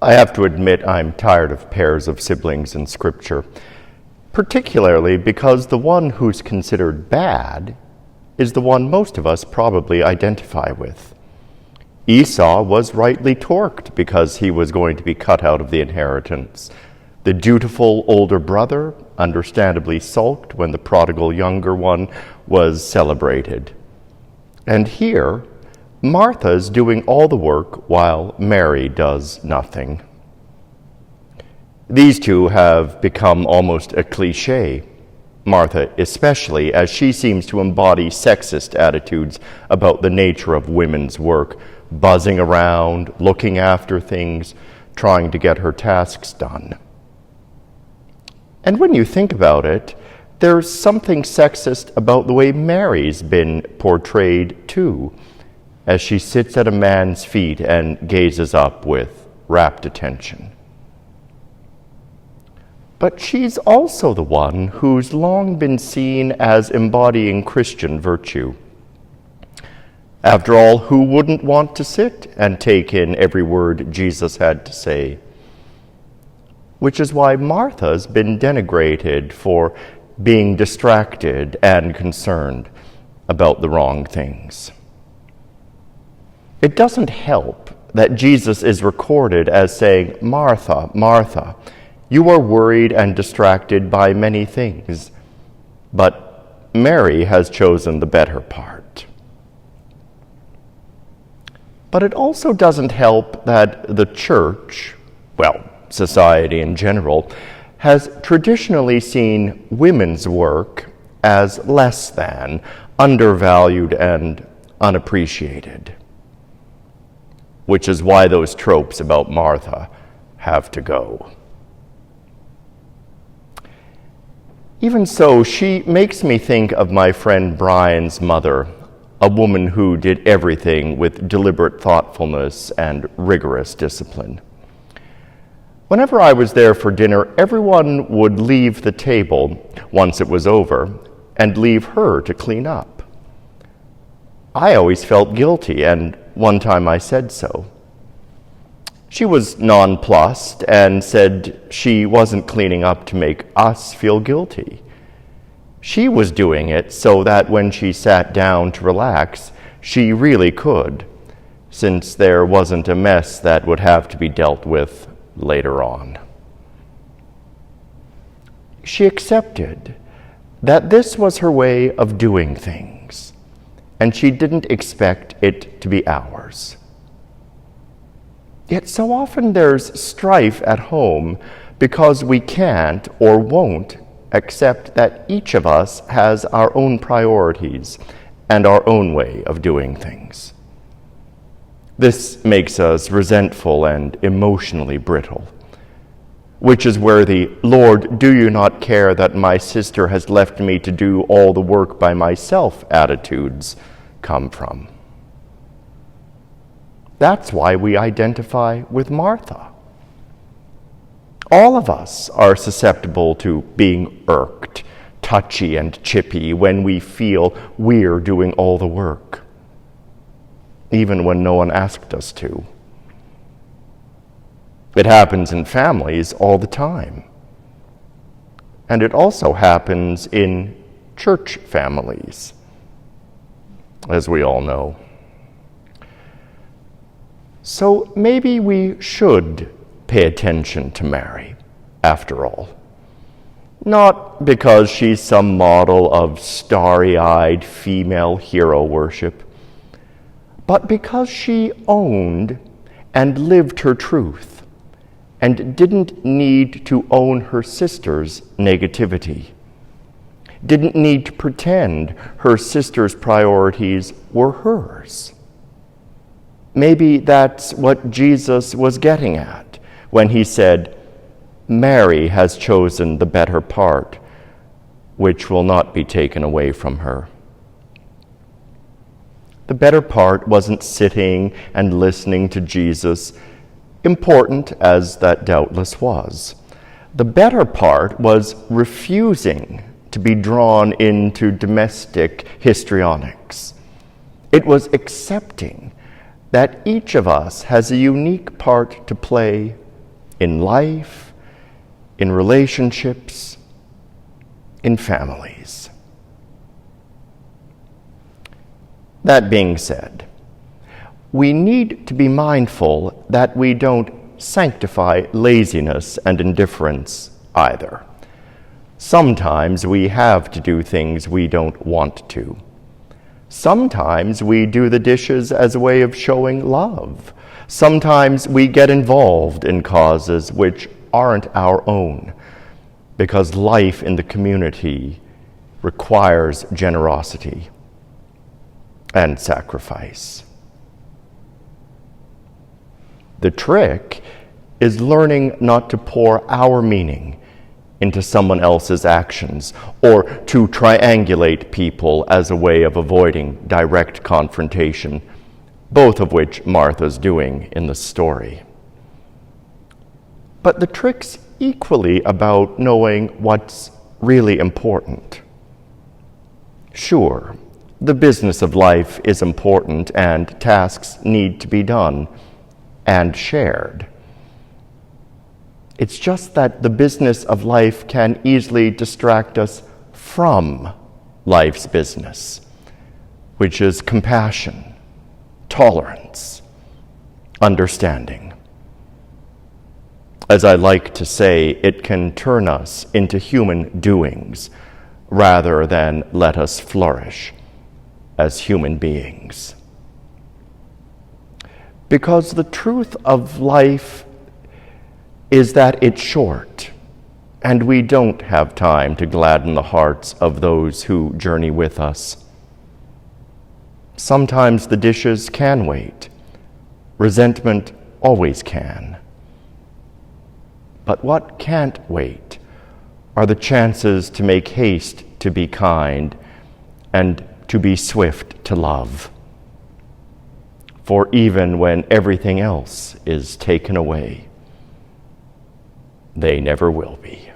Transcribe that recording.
I have to admit I'm tired of pairs of siblings in Scripture, particularly because the one who's considered bad is the one most of us probably identify with. Esau was rightly torqued because he was going to be cut out of the inheritance. The dutiful older brother understandably sulked when the prodigal younger one was celebrated. And here, Martha's doing all the work while Mary does nothing. These two have become almost a cliché, Martha especially, as she seems to embody sexist attitudes about the nature of women's work, buzzing around, looking after things, trying to get her tasks done. And when you think about it, there's something sexist about the way Mary's been portrayed too, as she sits at a man's feet and gazes up with rapt attention. But she's also the one who's long been seen as embodying Christian virtue. After all, who wouldn't want to sit and take in every word Jesus had to say? Which is why Martha's been denigrated for being distracted and concerned about the wrong things. It doesn't help that Jesus is recorded as saying, "Martha, Martha, you are worried and distracted by many things, but Mary has chosen the better part." But it also doesn't help that the church, society in general, has traditionally seen women's work as less than, undervalued, and unappreciated. Which is why those tropes about Martha have to go. Even so, she makes me think of my friend Brian's mother, a woman who did everything with deliberate thoughtfulness and rigorous discipline. Whenever I was there for dinner, everyone would leave the table once it was over and leave her to clean up. I always felt guilty, and one time I said so. She was nonplussed and said she wasn't cleaning up to make us feel guilty. She was doing it so that when she sat down to relax, she really could, since there wasn't a mess that would have to be dealt with later on. She accepted that this was her way of doing things, and she didn't expect it to be ours. Yet so often there's strife at home because we can't or won't accept that each of us has our own priorities and our own way of doing things. This makes us resentful and emotionally brittle, which is where the "Lord, do you not care that my sister has left me to do all the work by myself" attitudes come from. That's why we identify with Martha. All of us are susceptible to being irked, touchy and chippy when we feel we're doing all the work, even when no one asked us to. It happens in families all the time. And it also happens in church families, as we all know. So maybe we should pay attention to Mary, after all. Not because she's some model of starry-eyed female hero worship, but because she owned and lived her truth and didn't need to own her sister's negativity, didn't need to pretend her sister's priorities were hers. Maybe that's what Jesus was getting at when he said, "Mary has chosen the better part, which will not be taken away from her." The better part wasn't sitting and listening to Jesus, important as that doubtless was. The better part was refusing to be drawn into domestic histrionics. It was accepting that each of us has a unique part to play in life, in relationships, in families. That being said, we need to be mindful that we don't sanctify laziness and indifference either. Sometimes we have to do things we don't want to. Sometimes we do the dishes as a way of showing love. Sometimes we get involved in causes which aren't our own, because life in the community requires generosity and sacrifice. The trick is learning not to pour our meaning into someone else's actions, or to triangulate people as a way of avoiding direct confrontation, both of which Martha's doing in the story. But the trick's equally about knowing what's really important. Sure, the business of life is important, and tasks need to be done and shared. It's just that the business of life can easily distract us from life's business, which is compassion, tolerance, understanding. As I like to say, it can turn us into human doings rather than let us flourish as human beings. Because the truth of life is that it's short, and we don't have time to gladden the hearts of those who journey with us. Sometimes the dishes can wait. Resentment always can. But what can't wait are the chances to make haste to be kind and to be swift to love. For even when everything else is taken away, they never will be.